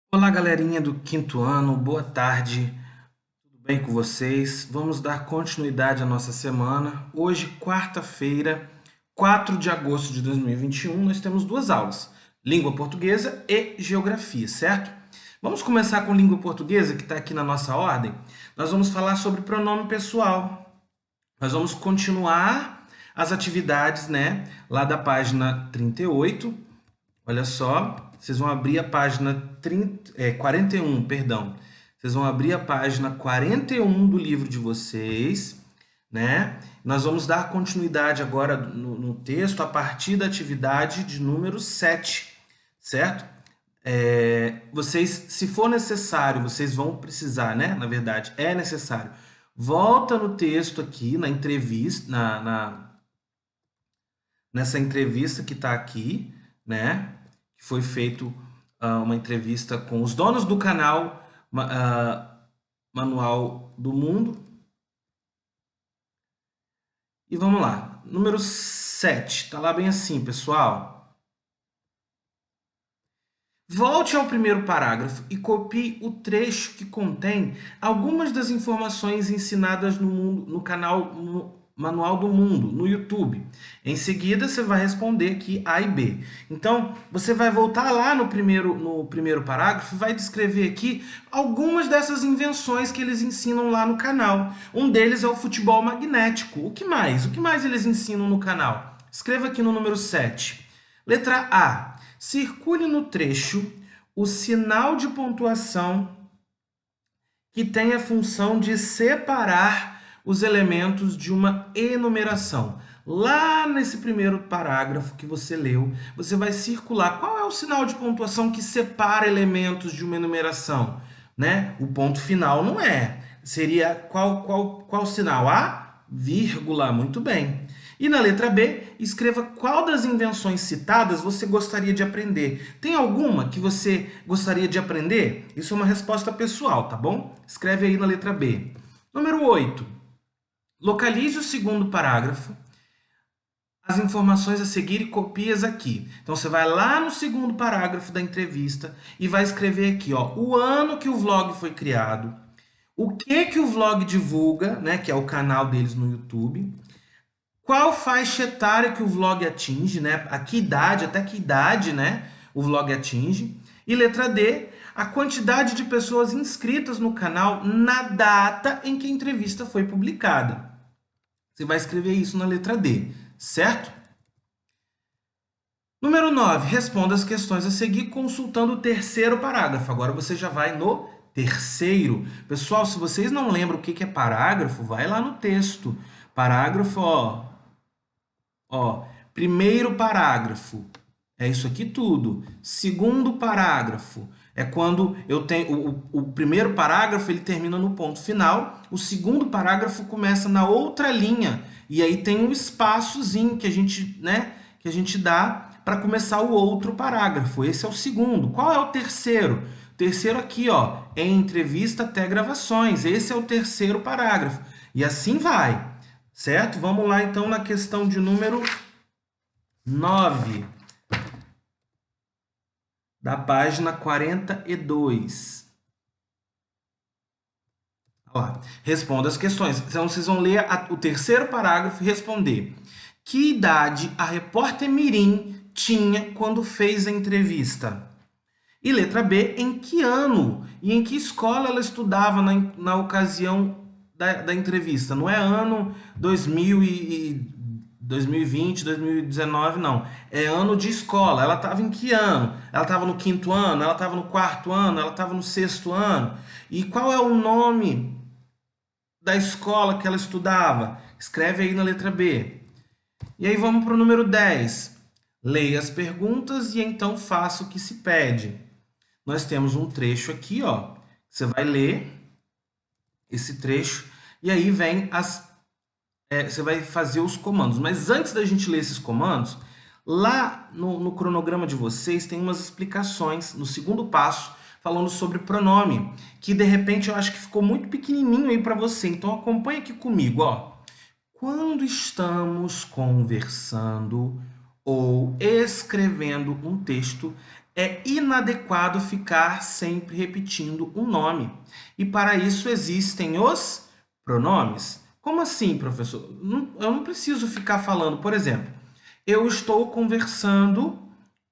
Olá, galerinha do quinto ano, boa tarde, tudo bem com vocês? Vamos dar continuidade à nossa semana. Hoje, quarta-feira, 4 de agosto de 2021, nós temos duas aulas: língua portuguesa e geografia, certo? Vamos começar com língua portuguesa, que está aqui na nossa ordem. Nós vamos falar sobre pronome pessoal. Nós vamos continuar as atividades, né, lá da página 38. Olha só, vocês vão abrir a página 41, perdão. Vocês vão abrir a página 41 do livro de vocês, né? Nós vamos dar continuidade agora no texto a partir da atividade de número 7, certo? Vocês, se for necessário, vocês vão precisar, né? Na verdade, é necessário. Volta no texto aqui, na entrevista, nessa entrevista que está aqui, né? Que foi feito uma entrevista com os donos do canal Manual do Mundo. E vamos lá. Número 7. Tá lá bem assim, pessoal. Volte ao primeiro parágrafo e copie o trecho que contém algumas das informações ensinadas no canal Manual do Mundo, no YouTube. Em seguida, você vai responder aqui A e B. Então, você vai voltar lá no primeiro parágrafo e vai descrever aqui algumas dessas invenções que eles ensinam lá no canal. Um deles é o futebol magnético. O que mais? O que mais eles ensinam no canal? Escreva aqui no número 7. Letra A. Circule no trecho o sinal de pontuação que tem a função de separar os elementos de uma enumeração. Lá nesse primeiro parágrafo que você leu, você vai circular qual é o sinal de pontuação que separa elementos de uma enumeração, né? O ponto final não é. Seria qual sinal? A vírgula, muito bem. E na letra B, escreva qual das invenções citadas você gostaria de aprender. Tem alguma que você gostaria de aprender? Isso é uma resposta pessoal, tá bom? Escreve aí na letra B. Número 8. Localize o segundo parágrafo, as informações a seguir e copie-as aqui. Então você vai lá no segundo parágrafo da entrevista e vai escrever aqui, ó, o ano que o vlog foi criado, o que o vlog divulga, né, que é o canal deles no YouTube, qual faixa etária que o vlog atinge, né? A que idade, até que idade, né, o vlog atinge. E letra D, a quantidade de pessoas inscritas no canal na data em que a entrevista foi publicada. Você vai escrever isso na letra D, certo? Número 9, responda as questões a seguir consultando o terceiro parágrafo. Agora você já vai no terceiro. Pessoal, se vocês não lembram o que é parágrafo, vai lá no texto. Parágrafo, ó, primeiro parágrafo, é isso aqui tudo. Segundo parágrafo, é quando eu tenho o primeiro parágrafo, ele termina no ponto final, o segundo parágrafo começa na outra linha, e aí tem um espaçozinho que a gente, né, que a gente dá para começar o outro parágrafo. Esse é o segundo. Qual é o terceiro? O terceiro aqui, ó, é entrevista até gravações. Esse é o terceiro parágrafo. E assim vai. Certo? Vamos lá então na questão de número 9, da página 42. Olha lá. Responda as questões. Então vocês vão ler o terceiro parágrafo e responder. Que idade a repórter Mirim tinha quando fez a entrevista? E letra B, em que ano e em que escola ela estudava na ocasião da entrevista? Não é ano 2020, 2019, não. É ano de escola. Ela estava em que ano? Ela estava no quinto ano? Ela estava no quarto ano? Ela estava no sexto ano? E qual é o nome da escola que ela estudava? Escreve aí na letra B. E aí vamos para o número 10. Leia as perguntas e então faça o que se pede. Nós temos um trecho aqui, ó. Você vai ler esse trecho e aí vem você vai fazer os comandos. Mas antes da gente ler esses comandos, lá no cronograma de vocês tem umas explicações no segundo passo falando sobre pronome, que de repente eu acho que ficou muito pequenininho aí para você. Então acompanha aqui comigo, ó. Quando estamos conversando ou escrevendo um texto, é inadequado ficar sempre repetindo o nome. E para isso existem os pronomes. Como assim, professor? Eu não preciso ficar falando, por exemplo, eu estou conversando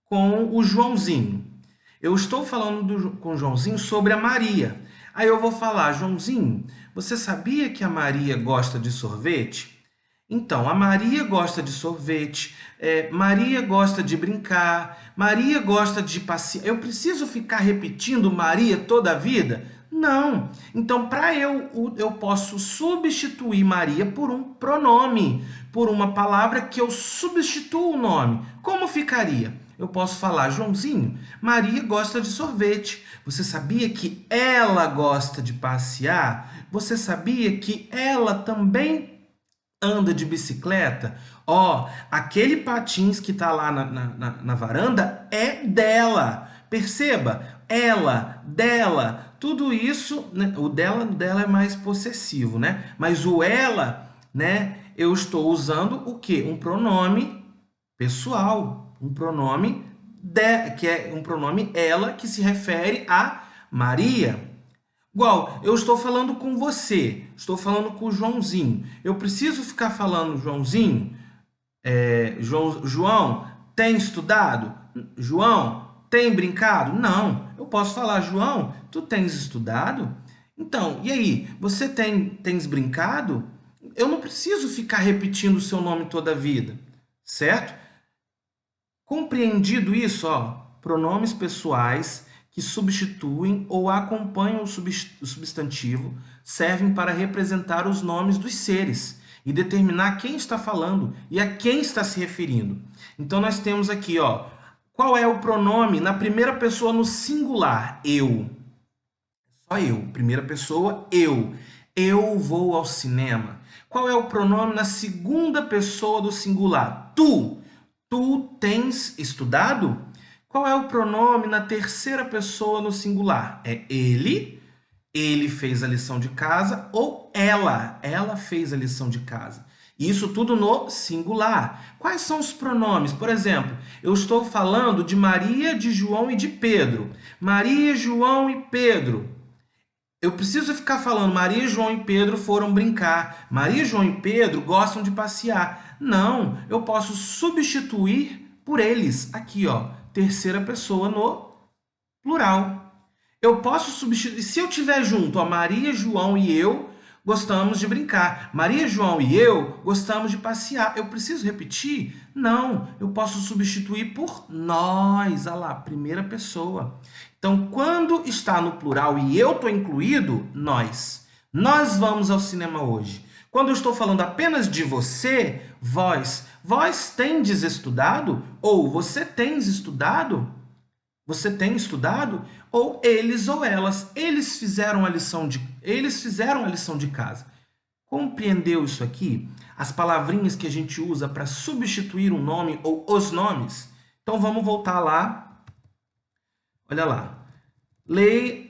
com o Joãozinho. Eu estou falando com o Joãozinho sobre a Maria. Aí eu vou falar, Joãozinho, você sabia que a Maria gosta de sorvete? Então, a Maria gosta de sorvete, Maria gosta de brincar, Maria gosta de passear. Eu preciso ficar repetindo Maria toda a vida? Não. Então, eu posso substituir Maria por um pronome, por uma palavra que eu substituo o nome. Como ficaria? Eu posso falar, Joãozinho, Maria gosta de sorvete. Você sabia que ela gosta de passear? Você sabia que ela também anda de bicicleta? Ó, aquele patins que tá lá na varanda é dela. Perceba, ela, dela, tudo isso, né? O dela é mais possessivo, né? Mas o ela, né? Eu estou usando o quê? Um pronome pessoal, um pronome que é um pronome ela que se refere a Maria. Igual, eu estou falando com você, estou falando com o Joãozinho. Eu preciso ficar falando Joãozinho? João, tem estudado? João, tem brincado? Não. Eu posso falar, João, tu tens estudado? Então, e aí, você tens brincado? Eu não preciso ficar repetindo o seu nome toda a vida, certo? Compreendido isso, ó, pronomes pessoais que substituem ou acompanham o substantivo servem para representar os nomes dos seres e determinar quem está falando e a quem está se referindo. Então nós temos aqui, ó, qual é o pronome na primeira pessoa no singular? Eu. Só eu. Primeira pessoa, eu. Eu vou ao cinema. Qual é o pronome na segunda pessoa do singular? Tu. Tu tens estudado? Qual é o pronome na terceira pessoa no singular? É ele fez a lição de casa, ou ela fez a lição de casa. Isso tudo no singular. Quais são os pronomes? Por exemplo, eu estou falando de Maria, de João e de Pedro. Maria, João e Pedro. Eu preciso ficar falando Maria, João e Pedro foram brincar. Maria, João e Pedro gostam de passear. Não, eu posso substituir por eles. Aqui, ó, terceira pessoa no plural. Eu posso substituir. Se eu tiver junto, ó, Maria, João e eu gostamos de brincar. Maria, João e eu gostamos de passear. Eu preciso repetir? Não, eu posso substituir por nós. Olha lá, primeira pessoa. Então, quando está no plural e eu estou incluído, nós. Nós vamos ao cinema hoje. Quando eu estou falando apenas de você, vós. Vós tendes estudado? Ou você tens estudado? Você tem estudado? Ou eles ou elas. Eles fizeram a lição de casa. Compreendeu isso aqui? As palavrinhas que a gente usa para substituir um nome ou os nomes? Então vamos voltar lá. Olha lá. Leia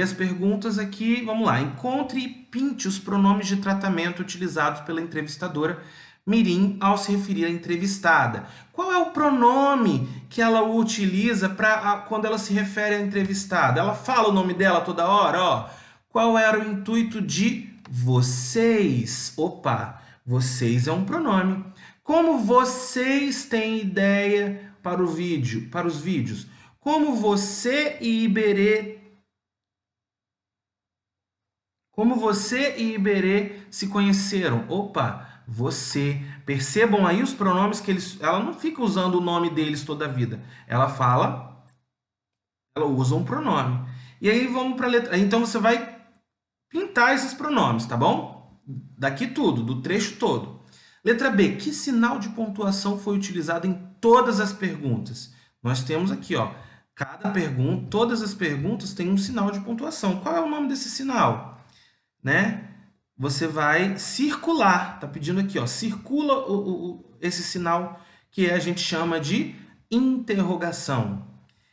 as perguntas aqui. Vamos lá. Encontre e pinte os pronomes de tratamento utilizados pela entrevistadora Mirim ao se referir à entrevistada. Qual é o pronome que ela utiliza quando ela se refere à entrevistada? Ela fala o nome dela toda hora, ó. Qual era o intuito de vocês? Opa, vocês é um pronome. Como vocês têm ideia para os vídeos? Como você e Iberê se conheceram? Opa, você. Percebam aí os pronomes que ela não fica usando o nome deles toda a vida. Ela usa um pronome. E aí vamos para a letra. Então você vai pintar esses pronomes, tá bom? Daqui tudo, do trecho todo. Letra B. Que sinal de pontuação foi utilizado em todas as perguntas? Nós temos aqui, ó. Cada pergunta, todas as perguntas têm um sinal de pontuação. Qual é o nome desse sinal? Né? Você vai circular, tá pedindo aqui, ó, circula esse sinal que a gente chama de interrogação.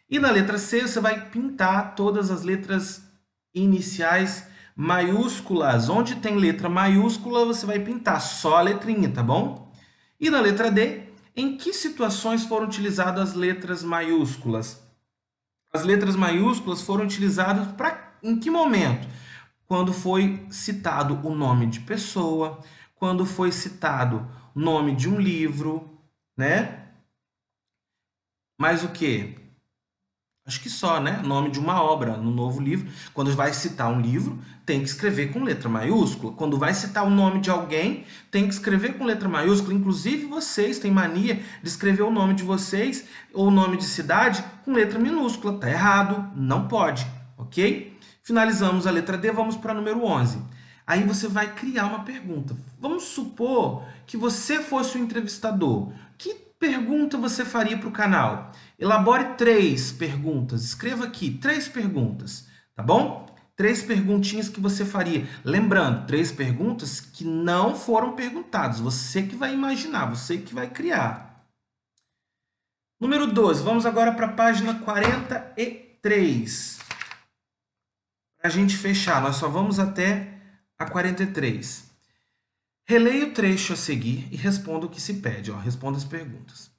E na letra C você vai pintar todas as letras iniciais maiúsculas. Onde tem letra maiúscula você vai pintar só a letrinha, tá bom? E na letra D Em que situações foram utilizadas as letras maiúsculas? As letras maiúsculas foram utilizadas em que momento? Quando foi citado o nome de pessoa, quando foi citado o nome de um livro, né? Mais o quê? Acho que só, né? Nome de uma obra no novo livro. Quando vai citar um livro, tem que escrever com letra maiúscula. Quando vai citar o nome de alguém, tem que escrever com letra maiúscula. Inclusive, vocês têm mania de escrever o nome de vocês ou o nome de cidade com letra minúscula. Tá errado, não pode, ok? Finalizamos a letra D, vamos para o número 11. Aí você vai criar uma pergunta. Vamos supor que você fosse o entrevistador. Que pergunta você faria para o canal? Elabore 3 perguntas. Escreva aqui 3 perguntas, tá bom? 3 perguntinhas que você faria. Lembrando, 3 perguntas que não foram perguntadas. Você que vai imaginar, você que vai criar. Número 12. Vamos agora para a página 43. Para a gente fechar, nós só vamos até a 43. Releia o trecho a seguir e responda o que se pede. Ó, responda as perguntas.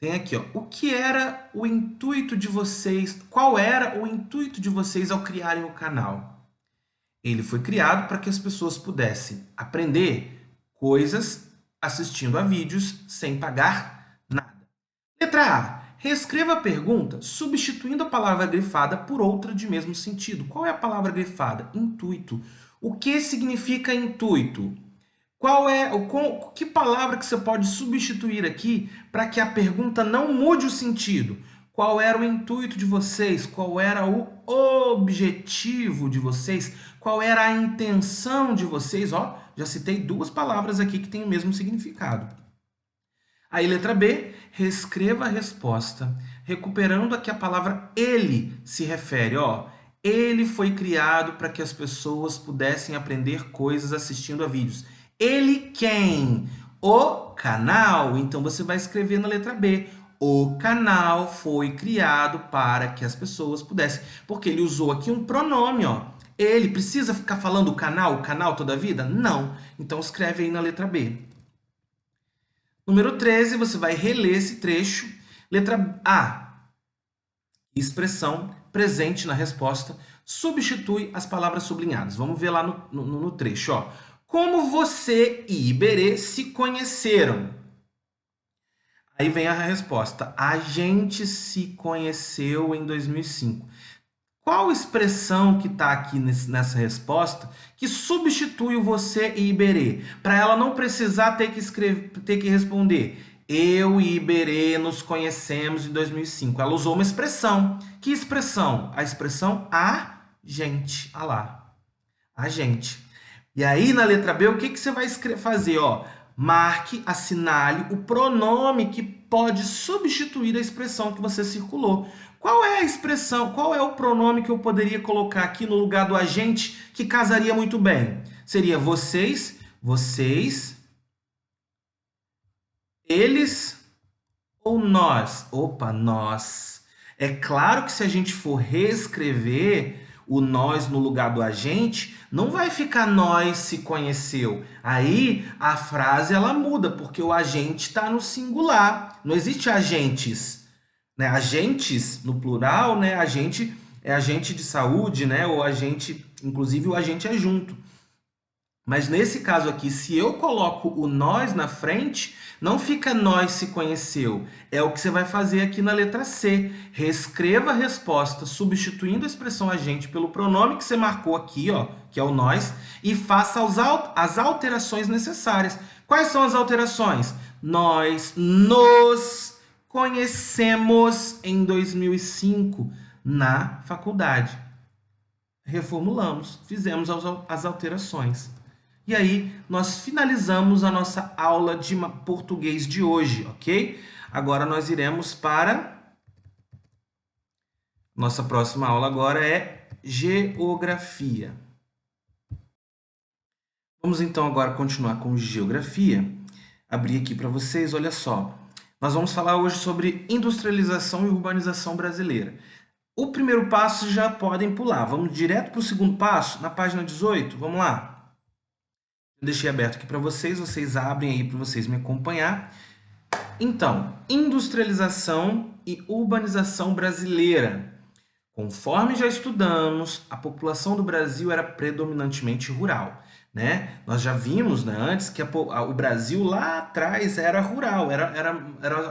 Tem aqui, ó, o que era o intuito de vocês? Qual era o intuito de vocês ao criarem o canal? Ele foi criado para que as pessoas pudessem aprender coisas assistindo a vídeos sem pagar nada. Letra A. Reescreva a pergunta substituindo a palavra grifada por outra de mesmo sentido. Qual é a palavra grifada? Intuito. O que significa intuito? Que palavra que você pode substituir aqui para que a pergunta não mude o sentido? Qual era o intuito de vocês? Qual era o objetivo de vocês? Qual era a intenção de vocês? Ó, já citei 2 palavras aqui que têm o mesmo significado. Aí, letra B, reescreva a resposta, recuperando a que a palavra ele se refere. Ó, ele foi criado para que as pessoas pudessem aprender coisas assistindo a vídeos. Ele quem? O canal. Então, você vai escrever na letra B. O canal foi criado para que as pessoas pudessem. Porque ele usou aqui um pronome, ó. Ele precisa ficar falando o canal toda a vida? Não. Então, escreve aí na letra B. Número 13, você vai reler esse trecho. Letra A. Expressão presente na resposta substitui as palavras sublinhadas. Vamos ver lá no trecho. Ó. Como você e Iberê se conheceram? Aí vem a resposta. A gente se conheceu em 2005. Qual expressão que está aqui nessa resposta que substitui o você e Iberê? Para ela não precisar ter que responder. Eu e Iberê nos conhecemos em 2005. Ela usou uma expressão. Que expressão? A expressão a gente. Olha lá. A gente. E aí, na letra B, o que você vai fazer? Ó, marque, assinale o pronome que pode substituir a expressão que você circulou. Qual é a expressão, qual é o pronome que eu poderia colocar aqui no lugar do agente que casaria muito bem? Seria vocês, eles ou nós? Opa, nós. É claro que se a gente for reescrever o nós no lugar do agente, não vai ficar nós se conheceu. Aí a frase ela muda, porque o agente está no singular. Não existe agentes. Né? Agentes, no plural, né? Agente é agente de saúde, né? Ou agente, inclusive o agente é junto. Mas nesse caso aqui, se eu coloco o nós na frente, não fica nós se conheceu. É o que você vai fazer aqui na letra C. Reescreva a resposta substituindo a expressão agente pelo pronome que você marcou aqui, ó, que é o nós, e faça as alterações necessárias. Quais são as alterações? Nós nos conhecemos em 2005 na faculdade. Reformulamos, fizemos as alterações. E aí, nós finalizamos a nossa aula de português de hoje, ok? Agora nós iremos para... Nossa próxima aula agora é geografia. Vamos então agora continuar com geografia. Abrir aqui para vocês, olha só. Nós vamos falar hoje sobre industrialização e urbanização brasileira. O primeiro passo já podem pular. Vamos direto para o segundo passo, na página 18. Vamos lá. Eu deixei aberto aqui para vocês abrem aí para vocês me acompanhar. Então, industrialização e urbanização brasileira. Conforme já estudamos, a população do Brasil era predominantemente rural, né? Nós já vimos, né, antes que o Brasil lá atrás era rural,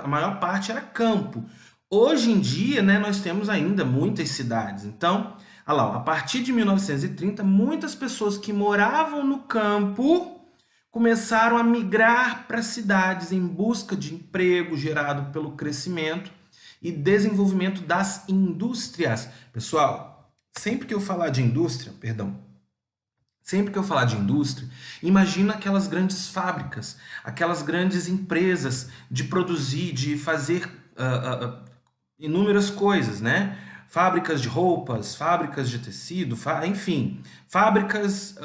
a maior parte era campo. Hoje em dia, né, nós temos ainda muitas cidades. Então, olha lá, ó, a partir de 1930, muitas pessoas que moravam no campo começaram a migrar para cidades em busca de emprego gerado pelo crescimento e desenvolvimento das indústrias. Pessoal, sempre que eu falar de indústria, sempre que eu falar de indústria, imagina aquelas grandes fábricas, aquelas grandes empresas de produzir, de fazer inúmeras coisas, né? Fábricas de roupas, fábricas de tecido, enfim, fábricas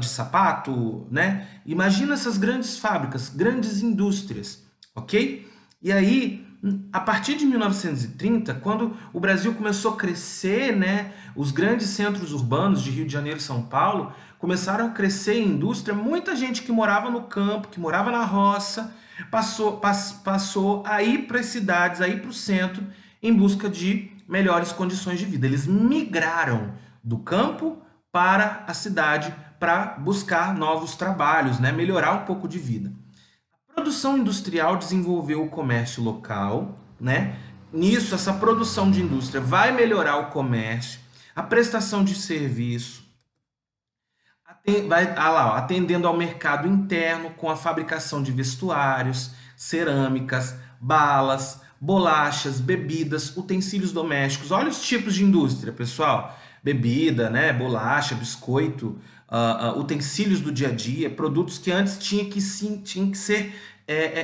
de sapato, né? Imagina essas grandes fábricas, grandes indústrias, ok? E aí, a partir de 1930, quando o Brasil começou a crescer, né? Os grandes centros urbanos de Rio de Janeiro e São Paulo começaram a crescer em indústria. Muita gente que morava no campo, que morava na roça, passou a ir para as cidades, a ir para o centro, em busca de melhores condições de vida. Eles migraram do campo para a cidade para buscar novos trabalhos, né? Melhorar um pouco de vida. A produção industrial desenvolveu o comércio local, né? Nisso, essa produção de indústria vai melhorar o comércio, a prestação de serviço, atendendo ao mercado interno com a fabricação de vestuários, cerâmicas, balas, bolachas, bebidas, utensílios domésticos. Olha os tipos de indústria, pessoal. Bebida, né, bolacha, biscoito, utensílios do dia a dia, produtos que antes tinha que ser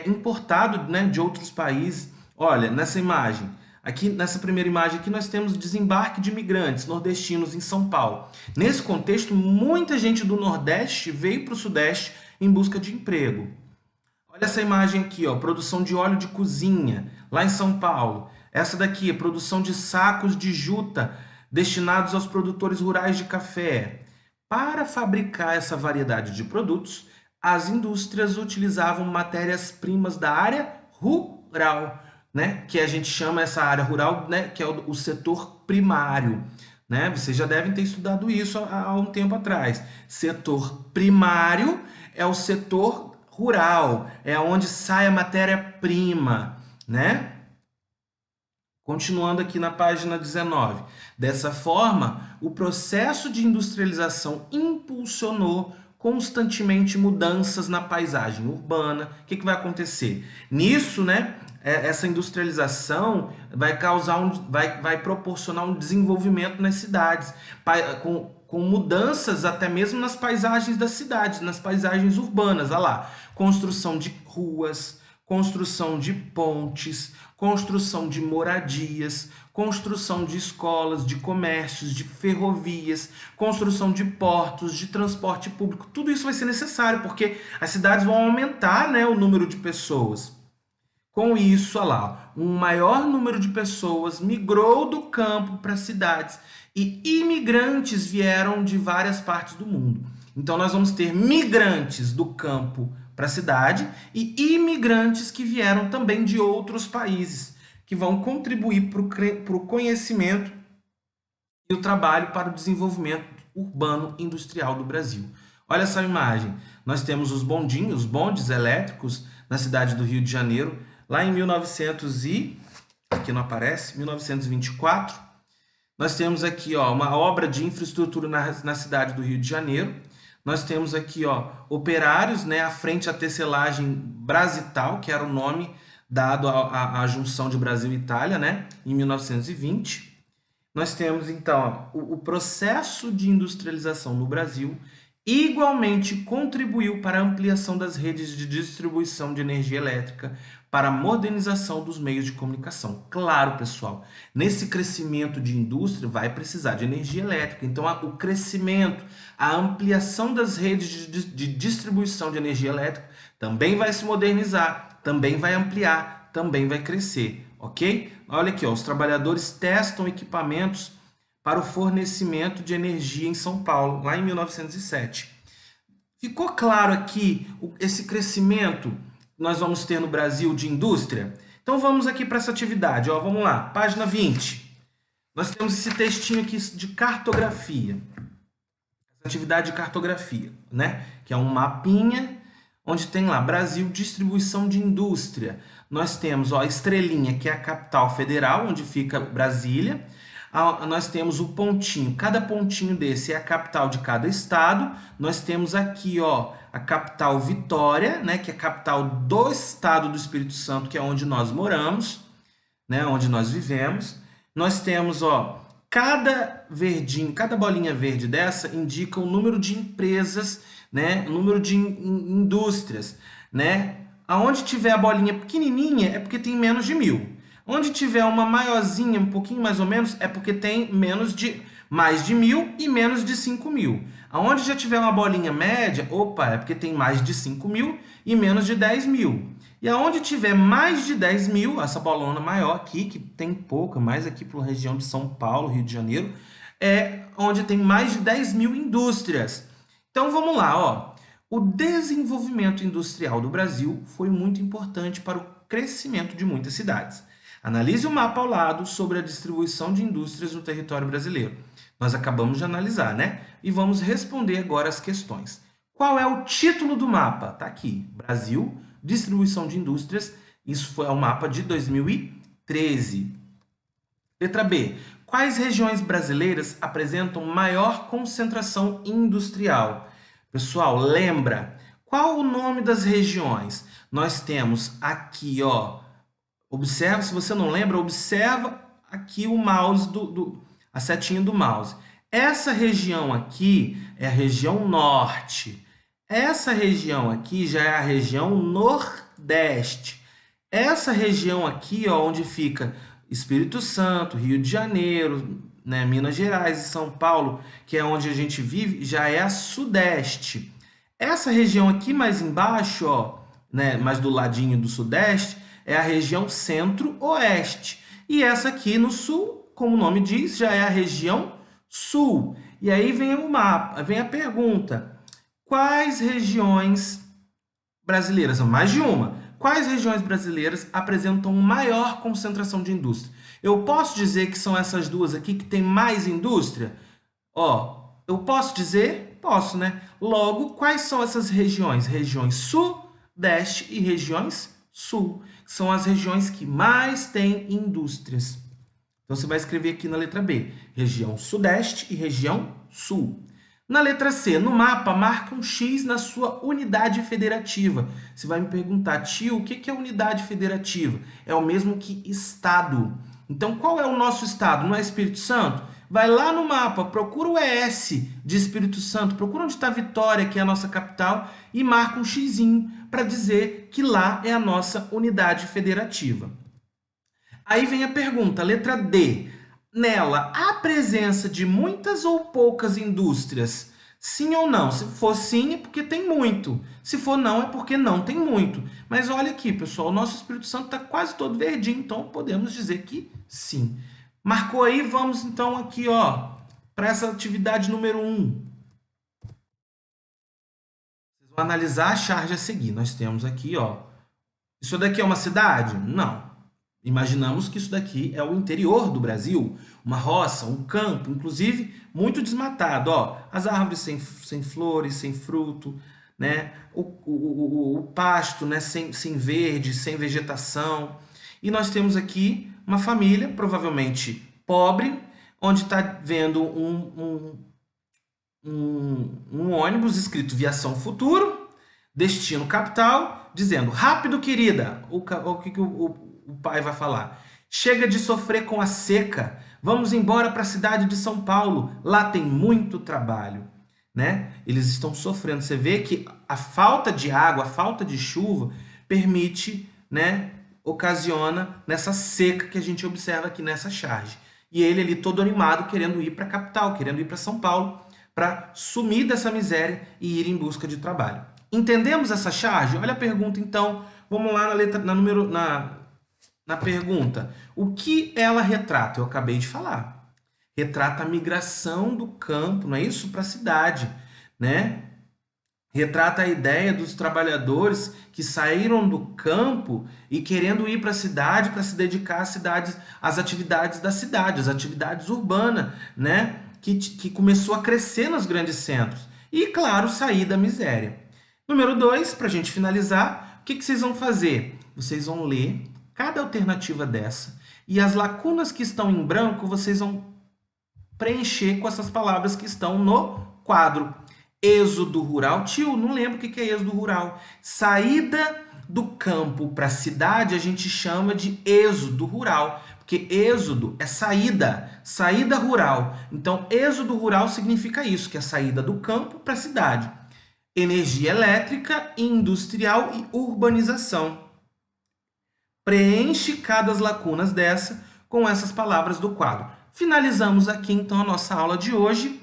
importado, né, de outros países. Olha, nessa imagem, aqui nessa primeira imagem aqui nós temos desembarque de imigrantes nordestinos em São Paulo. Nesse contexto, muita gente do Nordeste veio para o Sudeste em busca de emprego. Olha essa imagem aqui, ó, produção de óleo de cozinha, lá em São Paulo. Essa daqui é produção de sacos de juta destinados aos produtores rurais de café. Para fabricar essa variedade de produtos, as indústrias utilizavam matérias-primas da área rural, né? Que a gente chama essa área rural, né? Que é o setor primário. Né? Vocês já devem ter estudado isso há um tempo atrás. Setor primário é o setor rural, é onde sai a matéria-prima, né? Continuando aqui na página 19. Dessa forma, o processo de industrialização impulsionou constantemente mudanças na paisagem urbana. O que vai acontecer? Nisso, né, essa industrialização vai proporcionar um desenvolvimento nas cidades, com mudanças até mesmo nas paisagens das cidades, nas paisagens urbanas. Olha lá, construção de ruas, construção de pontes, construção de moradias, construção de escolas, de comércios, de ferrovias, construção de portos, de transporte público. Tudo isso vai ser necessário, porque as cidades vão aumentar, né, o número de pessoas. Com isso, olha lá, um maior número de pessoas migrou do campo para as cidades e imigrantes vieram de várias partes do mundo. Então, nós vamos ter migrantes do campo para a cidade e imigrantes que vieram também de outros países, que vão contribuir para o conhecimento e o trabalho para o desenvolvimento urbano industrial do Brasil. Olha essa imagem. Nós temos os bondes elétricos na cidade do Rio de Janeiro, lá em 1924. Nós temos aqui, ó, uma obra de infraestrutura na cidade do Rio de Janeiro. Nós temos aqui, ó, operários, né, à frente à tecelagem Brasital, que era o nome dado à junção de Brasil e Itália, né, em 1920. Nós temos, então, ó, o processo de industrialização no Brasil igualmente contribuiu para a ampliação das redes de distribuição de energia elétrica, para a modernização dos meios de comunicação. Claro, pessoal, nesse crescimento de indústria vai precisar de energia elétrica. Então, o crescimento, a ampliação das redes de distribuição de energia elétrica também vai se modernizar, também vai ampliar, também vai crescer, ok? Olha aqui, ó, os trabalhadores testam equipamentos para o fornecimento de energia em São Paulo, lá em 1907. Ficou claro aqui esse crescimento nós vamos ter no Brasil de indústria? Então vamos aqui para essa atividade, ó, vamos lá, página 20. Nós temos esse textinho aqui de cartografia. Essa atividade de cartografia, né? Que é um mapinha onde tem lá Brasil, distribuição de indústria. Nós temos, ó, a estrelinha, que é a capital federal, onde fica Brasília. Nós temos o pontinho, cada pontinho desse é a capital de cada estado. Nós temos aqui, ó, a capital Vitória, né, que é a capital do estado do Espírito Santo, que é onde nós moramos, né, onde nós vivemos. Nós temos, ó, cada verdinho, cada bolinha verde dessa indica o número de empresas, né, o número de indústrias, né? Aonde tiver a bolinha pequenininha é porque tem menos de 1.000. Onde tiver uma maiorzinha, um pouquinho mais ou menos, é porque tem mais de 1.000 e menos de 5.000. Aonde já tiver uma bolinha média, opa, é porque tem mais de 5.000 e menos de 10.000. E aonde tiver mais de 10.000, essa bolona maior aqui, que tem pouca, mais aqui para a região de São Paulo, Rio de Janeiro, é onde tem mais de 10.000 indústrias. Então vamos lá, ó. O desenvolvimento industrial do Brasil foi muito importante para o crescimento de muitas cidades. Analise o mapa ao lado sobre a distribuição de indústrias no território brasileiro. Nós acabamos de analisar, né? E vamos responder agora as questões. Qual é o título do mapa? Tá aqui, Brasil, distribuição de indústrias. Isso foi o mapa de 2013. Letra B. Quais regiões brasileiras apresentam maior concentração industrial? Pessoal, lembra? Qual o nome das regiões? Nós temos aqui, ó. Observa, se você não lembra, observa aqui o mouse, a setinha do mouse. Essa região aqui é a região norte. Essa região aqui já é a região nordeste. Essa região aqui, ó, onde fica Espírito Santo, Rio de Janeiro, né, Minas Gerais e São Paulo, que é onde a gente vive, já é a sudeste. Essa região aqui mais embaixo, ó, né, mais do ladinho do sudeste, é a região centro-oeste. E essa aqui no sul, como o nome diz, já é a região sul. E aí vem o mapa, vem a pergunta: quais regiões brasileiras, mais de uma, quais regiões brasileiras apresentam maior concentração de indústria? Eu posso dizer que são essas duas aqui que tem mais indústria? Ó, eu posso dizer? Posso, né? Logo, quais são essas regiões? Regiões sudeste e regiões sul. São as regiões que mais têm indústrias. Então, você vai escrever aqui na letra B, região sudeste e região sul. Na letra C, no mapa, marca um X na sua unidade federativa. Você vai me perguntar, tio, o que é unidade federativa? É o mesmo que estado. Então, qual é o nosso estado? Não é Espírito Santo? Vai lá no mapa, procura o ES de Espírito Santo, procura onde está Vitória, que é a nossa capital, e marca um xizinho para dizer que lá é a nossa unidade federativa. Aí vem a pergunta, letra D. Nela, há presença de muitas ou poucas indústrias? Sim ou não? Se for sim, é porque tem muito. Se for não, é porque não tem muito. Mas olha aqui, pessoal, o nosso Espírito Santo está quase todo verdinho, então podemos dizer que sim. Marcou aí? Vamos então aqui, ó, para essa atividade número 1. Vocês vão analisar a charge a seguir. Nós temos aqui, ó, isso daqui é uma cidade? Não. Imaginamos que isso daqui é o interior do Brasil, uma roça, um campo, inclusive muito desmatado, ó, as árvores sem flores, sem fruto, né? O pasto, né? sem verde, sem vegetação. E nós temos aqui uma família, provavelmente pobre, onde está vendo um ônibus escrito Viação Futuro, destino capital, dizendo, rápido, querida. O que o pai vai falar? Chega de sofrer com a seca, vamos embora para a cidade de São Paulo, lá tem muito trabalho. Né? Eles estão sofrendo. Você vê que a falta de água, a falta de chuva, permite, né, ocasiona nessa seca que a gente observa aqui nessa charge. E ele ali todo animado, querendo ir para a capital, querendo ir para São Paulo, para sumir dessa miséria e ir em busca de trabalho. Entendemos essa charge? Olha a pergunta, então. Vamos lá na pergunta. O que ela retrata? Eu acabei de falar. Retrata a migração do campo, não é isso? Para a cidade, né? Retrata a ideia dos trabalhadores que saíram do campo e querendo ir para a cidade para se dedicar às cidades, às atividades da cidade, às atividades urbanas, né? Que começou a crescer nos grandes centros. E, claro, sair da miséria. Número 2, para a gente finalizar, o que vocês vão fazer? Vocês vão ler cada alternativa dessa e as lacunas que estão em branco vocês vão preencher com essas palavras que estão no quadro. Êxodo rural. Tio, não lembro o que é êxodo rural. Saída do campo para a cidade a gente chama de êxodo rural, porque êxodo é saída, saída rural. Então, êxodo rural significa isso, que é a saída do campo para a cidade. Energia elétrica, industrial e urbanização. Preenche cada lacunas dessa com essas palavras do quadro. Finalizamos aqui então a nossa aula de hoje,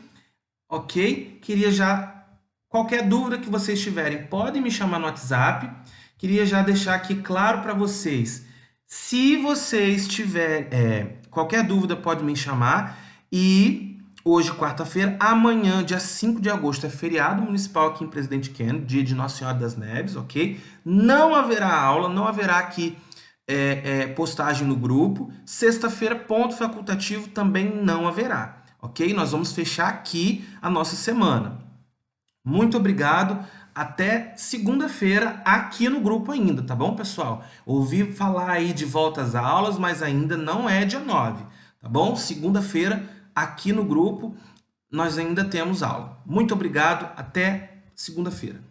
ok? Queria já, qualquer dúvida que vocês tiverem, podem me chamar no WhatsApp. Queria já deixar aqui claro para vocês, se vocês tiverem qualquer dúvida, pode me chamar. E hoje, quarta-feira, amanhã, dia 5 de agosto, é feriado municipal aqui em Presidente Kennedy, dia de Nossa Senhora das Neves, ok? Não haverá aula, não haverá aqui postagem no grupo. Sexta-feira, ponto facultativo, também não haverá, ok? Nós vamos fechar aqui a nossa semana. Muito obrigado. Até segunda-feira aqui no grupo ainda, tá bom, pessoal? Ouvi falar aí de volta às aulas, mas ainda não é dia 9, tá bom? Segunda-feira aqui no grupo nós ainda temos aula. Muito obrigado. Até segunda-feira.